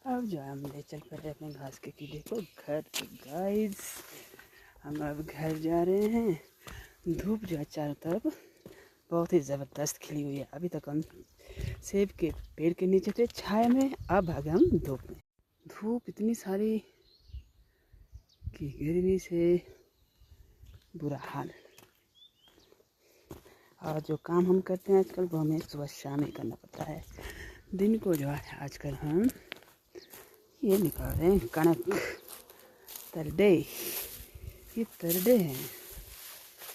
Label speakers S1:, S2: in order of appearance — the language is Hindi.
S1: अब जो है हम ले चल कर अपने घास के कीड़े को घर पे। गाइस हम अब घर जा रहे हैं। धूप जो है चारों तरफ बहुत ही ज़बरदस्त खिली हुई है। अभी तक हम सेब के पेड़ के नीचे थे छाया में, अब भागे हम धूप में। धूप इतनी सारी कि गर्मी से बुरा हाल। और जो काम हम करते हैं आजकल वो हमें सुबह शाम ही करना पड़ता है। दिन को जो है आजकल हम ये निकाल रहे हैं कणक तरडे। ये तरडे हैं।